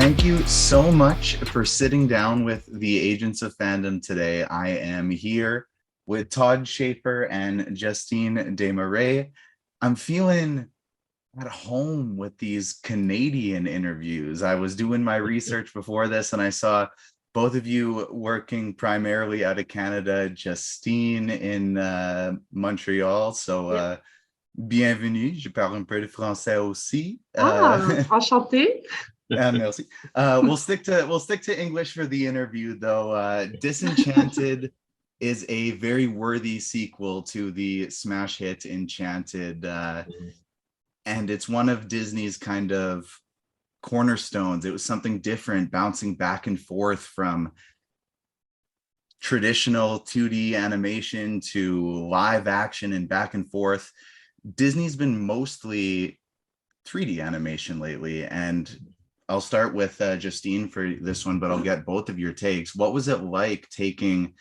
thank you so much for sitting down with the Agents of Fandom today. I am here with Todd Shaffer and Justine Desmarais. I'm feeling at home with these Canadian interviews. I was doing my research before this and I saw both of you working primarily out of Canada, Justine in Montreal. So bienvenue, je parle un peu de français aussi. Enchanté. Merci. We'll stick to English for the interview, though. Disenchanted is a very worthy sequel to the smash hit Enchanted, and it's one of Disney's kind of cornerstones. It was something different, bouncing back and forth from traditional 2D animation to live action and back and forth. Disney's been mostly 3D animation lately, and I'll start with Justine for this one, but I'll get both of your takes. What was it like taking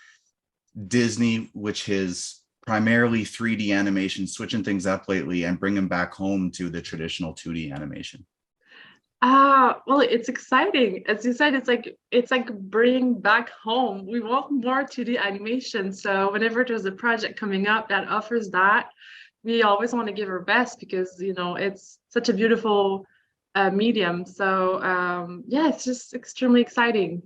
Disney, which is primarily 3D animation, switching things up lately and bringing back home to the traditional 2D animation? Well, it's exciting. As you said, it's like bringing back home. We want more 2D animation. So whenever there's a project coming up that offers that, we always want to give our best because, you know, it's such a beautiful medium. So yeah, it's just extremely exciting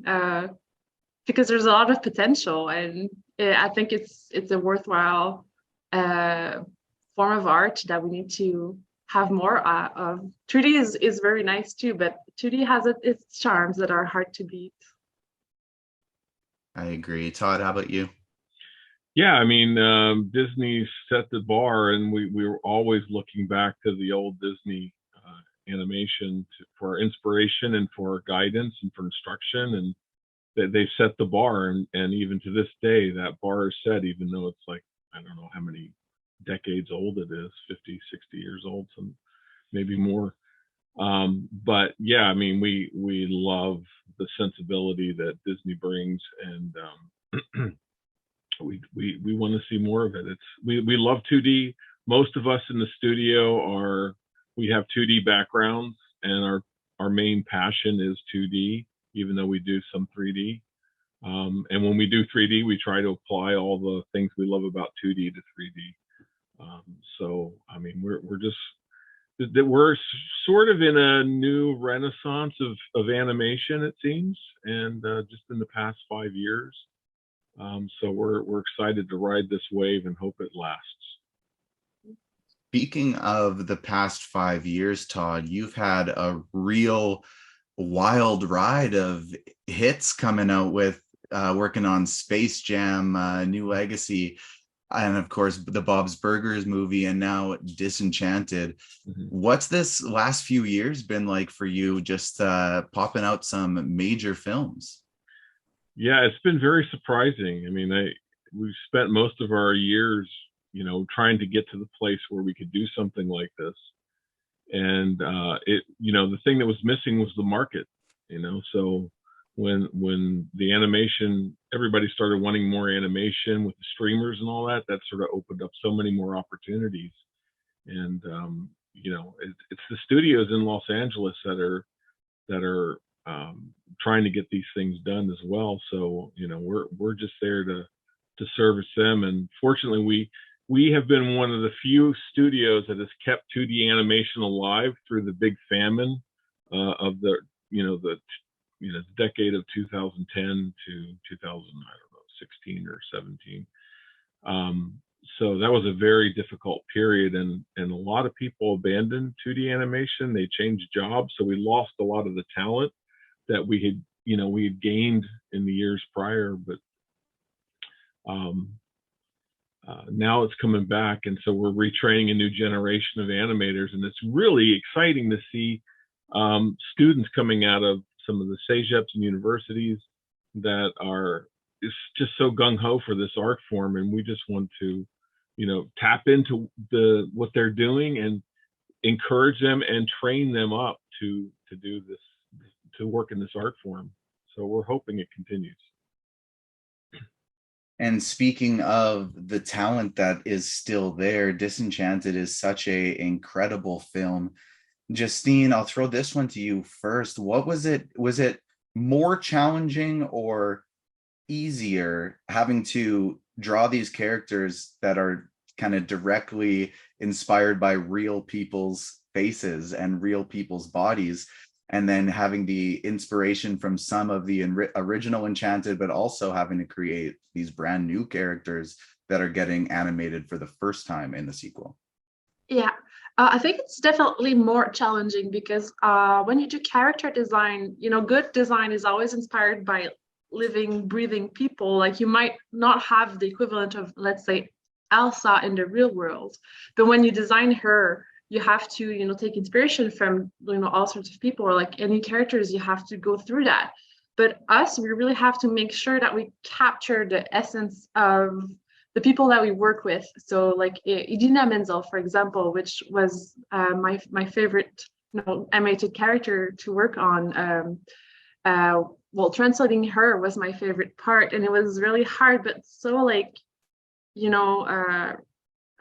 because there's a lot of potential, and I think it's a worthwhile form of art that we need to have more of. 3D is very nice too, but 2D has its charms that are hard to beat. I agree. Todd, how about you? Yeah, I mean, Disney set the bar, and we were always looking back to the old Disney animation for inspiration and for guidance and for instruction, and they set the bar, and even to this day that bar is set, even though it's like, I don't know how many decades old it is, 50, 60 years old, some maybe more. But yeah, I mean, we love the sensibility that Disney brings, and we want to see more of it. We love 2D. Most of us in the studio we have 2D backgrounds, and our main passion is 2D, even though we do some 3D. And when we do 3D, we try to apply all the things we love about 2D to 3D. So I mean, we're sort of in a new renaissance of animation, it seems, and just in the past 5 years. So we're excited to ride this wave and hope it lasts. Speaking of the past 5 years, Todd, you've had a real wild ride of hits coming out with working on Space Jam, New Legacy, and of course the Bob's Burgers movie, and now Disenchanted. What's this last few years been like for you, just popping out some major films? Yeah, it's been very surprising. I mean, we've spent most of our years, you know, trying to get to the place where we could do something like this. And you know, the thing that was missing was the market, you know. So when the animation, everybody started wanting more animation with the streamers and all that, that sort of opened up so many more opportunities. And you know, it's the studios in Los Angeles that are trying to get these things done as well. So, you know, we're just there to service them. And fortunately, we have been one of the few studios that has kept 2D animation alive through the big famine of the decade of 2010 to 2016 or 17. So that was a very difficult period, and a lot of people abandoned 2D animation. They changed jobs, so we lost a lot of the talent that we had gained in the years prior. But now it's coming back, and so we're retraining a new generation of animators, and it's really exciting to see students coming out of some of the CEGEPs and universities that are just so gung-ho for this art form, and we just want to, you know, tap into what they're doing and encourage them and train them up to do this, to work in this art form. So we're hoping it continues. And speaking of the talent that is still there, Disenchanted is such an incredible film. Justine, I'll throw this one to you first. What was it? Was it more challenging or easier having to draw these characters that are kind of directly inspired by real people's faces and real people's bodies, and then having the inspiration from some of the original Enchanted, but also having to create these brand new characters that are getting animated for the first time in the sequel? Yeah, I think it's definitely more challenging because when you do character design, good design is always inspired by living, breathing people. Like you might not have the equivalent of, let's say, Elsa in the real world, but when you design her, you have to, take inspiration from, all sorts of people, or like any characters, you have to go through that. But us, we really have to make sure that we capture the essence of the people that we work with. So like Idina Menzel, for example, which was my favorite, animated character to work on. Well, translating her was my favorite part, and it was really hard, but so like, you know, uh,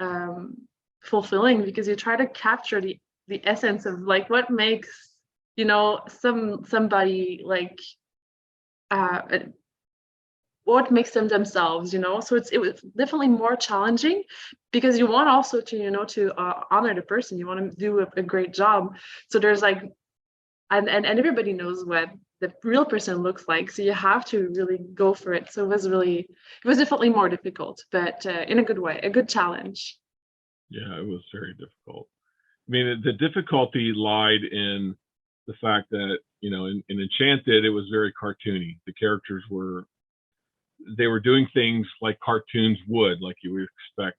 um, fulfilling, because you try to capture the essence of like what makes, somebody like uh, what makes them themselves. So it was definitely more challenging because you want also to, to honor the person. You want to do a great job. So there's like, and everybody knows what the real person looks like. So you have to really go for it. So it was definitely more difficult, but in a good way, a good challenge. Yeah, it was very difficult. I mean, the difficulty lied in the fact that, in Enchanted, it was very cartoony. The characters they were doing things like cartoons would, like you would expect,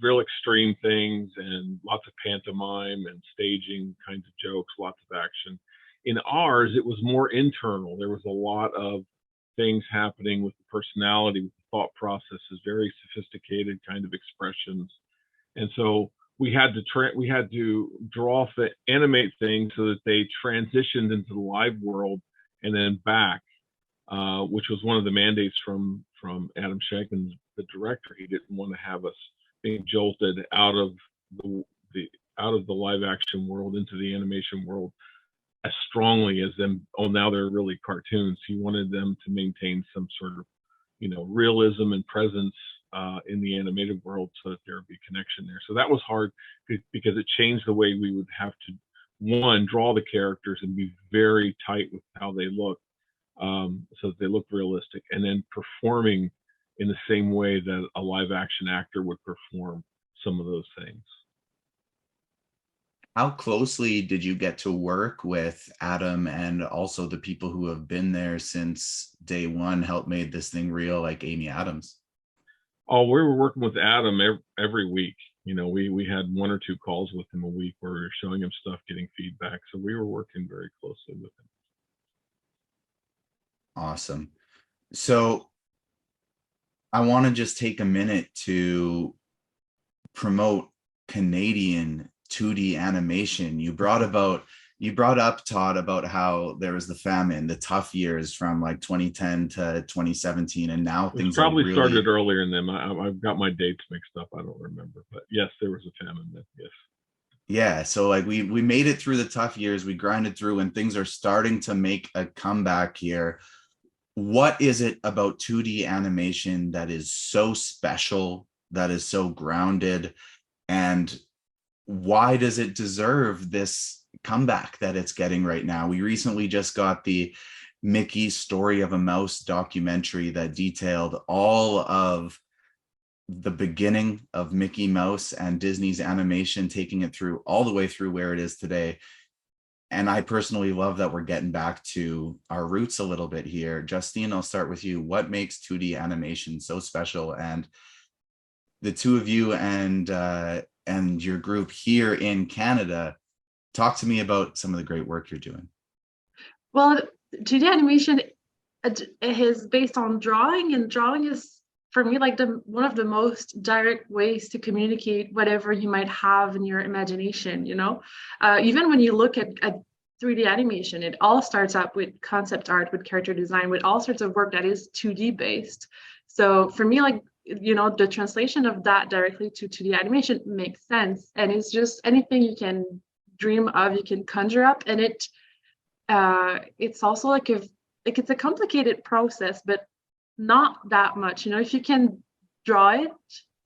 real extreme things and lots of pantomime and staging kinds of jokes, lots of action. In ours, it was more internal. There was a lot of things happening with the personality, with the thought processes, very sophisticated kind of expressions. And so we had to animate things so that they transitioned into the live world and then back, which was one of the mandates from Adam Shankman, the director. He didn't want to have us being jolted out of the live action world into the animation world as strongly as them. Oh, now they're really cartoons. He wanted them to maintain some sort of, realism and presence in the animated world, so that there would be connection there. So that was hard because it changed the way we would have to, one, draw the characters and be very tight with how they look, so that they look realistic, and then performing in the same way that a live action actor would perform some of those things. How closely did you get to work with Adam and also the people who have been there since day one, helped made this thing real, like Amy Adams? Oh, we were working with Adam every week. We had 1 or 2 calls with him a week where we were showing him stuff, getting feedback. So we were working very closely with him. Awesome. So I want to just take a minute to promote Canadian 2D animation. You brought up, Todd, about how there was the famine, the tough years from like 2010 to 2017, and now things probably really started earlier than them. I've got my dates mixed up. I don't remember, but yes, there was a famine then. Yes. Yeah, so like we made it through the tough years, we grinded through, and things are starting to make a comeback here. What is it about 2D animation that is so special, that is so grounded, and why does it deserve this comeback that it's getting right now? We recently just got the Mickey Story of a Mouse documentary that detailed all of the beginning of Mickey Mouse and Disney's animation, taking it through all the way through where it is today. And I personally love that we're getting back to our roots a little bit here. Justine, I'll start with you. What makes 2D animation so special? And the two of you and your group here in Canada, talk to me about some of the great work you're doing. Well, 2D animation is based on drawing, and drawing is, for me, like one of the most direct ways to communicate whatever you might have in your imagination. Even when you look at 3D animation, it all starts up with concept art, with character design, with all sorts of work that is 2D based. So for me, like, the translation of that directly to 2D animation makes sense, and it's just anything you can dream of, you can conjure up, and it's also like it's a complicated process, but not that much. You know, if you can draw it,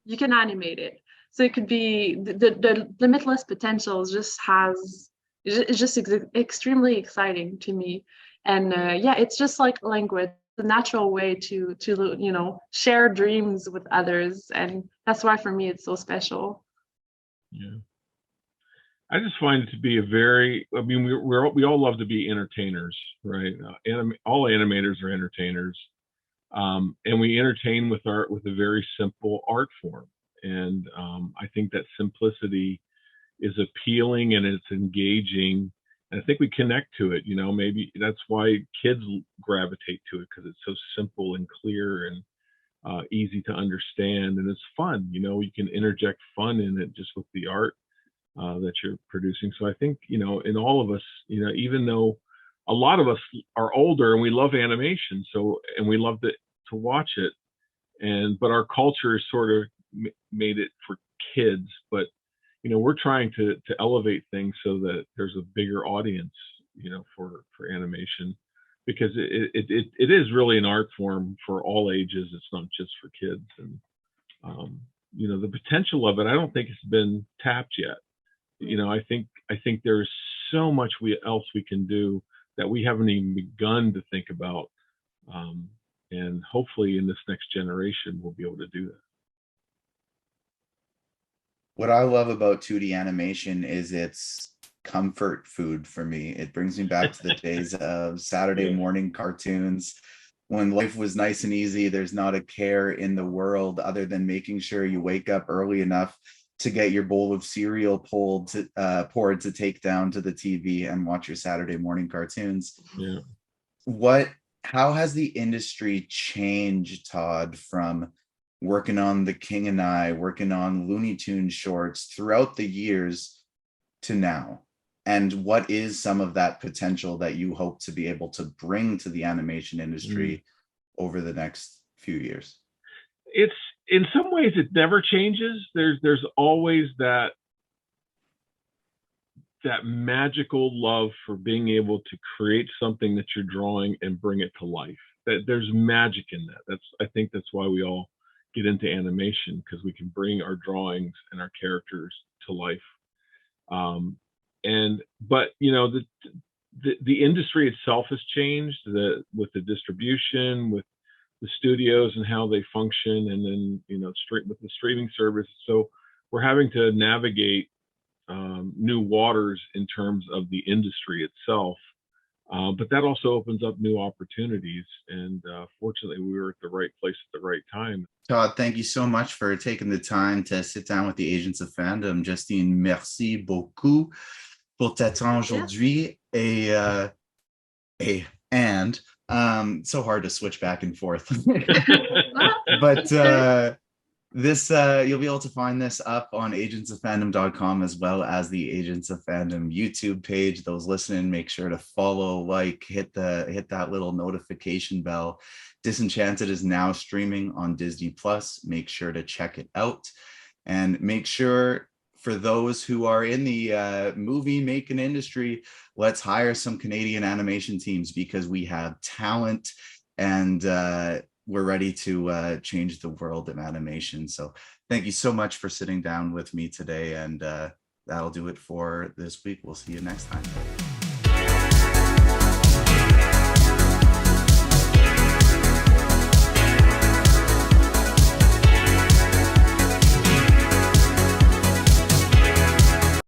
you can animate it. So it could be the limitless potential just has it's just extremely exciting to me. And yeah, it's just like language, the natural way to you know, share dreams with others, and that's why for me it's so special. Yeah. I just find it to be a very, I mean, we all love to be entertainers, right? All animators are entertainers. And we entertain with a very simple art form. And I think that simplicity is appealing and it's engaging. And I think we connect to it, you know, maybe that's why kids gravitate to it, because it's so simple and clear and easy to understand. And it's fun, you know, you can interject fun in it just with the art that you're producing. So I think, you know, in all of us, you know, even though a lot of us are older and we love animation, and we love to watch it, but our culture has sort of made it for kids. But you know, we're trying to elevate things so that there's a bigger audience, you know, for animation, because it is really an art form for all ages. It's not just for kids. And you know, the potential of it, I don't think it's been tapped yet. You know, I think there's so much else we can do that we haven't even begun to think about. And hopefully in this next generation, we'll be able to do that. What I love about 2D animation is it's comfort food for me. It brings me back to the days of Saturday morning cartoons when life was nice and easy. There's not a care in the world other than making sure you wake up early enough to get your bowl of cereal poured to take down to the TV and watch your Saturday morning cartoons. Yeah. How has the industry changed, Todd, from working on The King and I, working on Looney Tunes shorts throughout the years to now? And what is some of that potential that you hope to be able to bring to the animation industry over the next few years? It's, in some ways, it never changes. There's always that magical love for being able to create something that you're drawing and bring it to life. That there's magic in that. I think that's why we all get into animation, because we can bring our drawings and our characters to life. But you know, the industry itself has changed with the distribution, with the studios and how they function, and then, you know, with the streaming service. So we're having to navigate new waters in terms of the industry itself. But that also opens up new opportunities. And fortunately, we were at the right place at the right time. Todd, thank you so much for taking the time to sit down with the Agents of Fandom. Justine, merci beaucoup pour ta temps aujourd'hui. So hard to switch back and forth. But this you'll be able to find this up on agentsoffandom.com, as well as the Agents of Fandom YouTube page. Those listening, make sure to follow, like, hit that little notification bell. Disenchanted is now streaming on Disney Plus. Make sure to check it out, and make sure, for those who are in the movie making industry, let's hire some Canadian animation teams, because we have talent, and we're ready to change the world of animation. So thank you so much for sitting down with me today, and that'll do it for this week. We'll see you next time.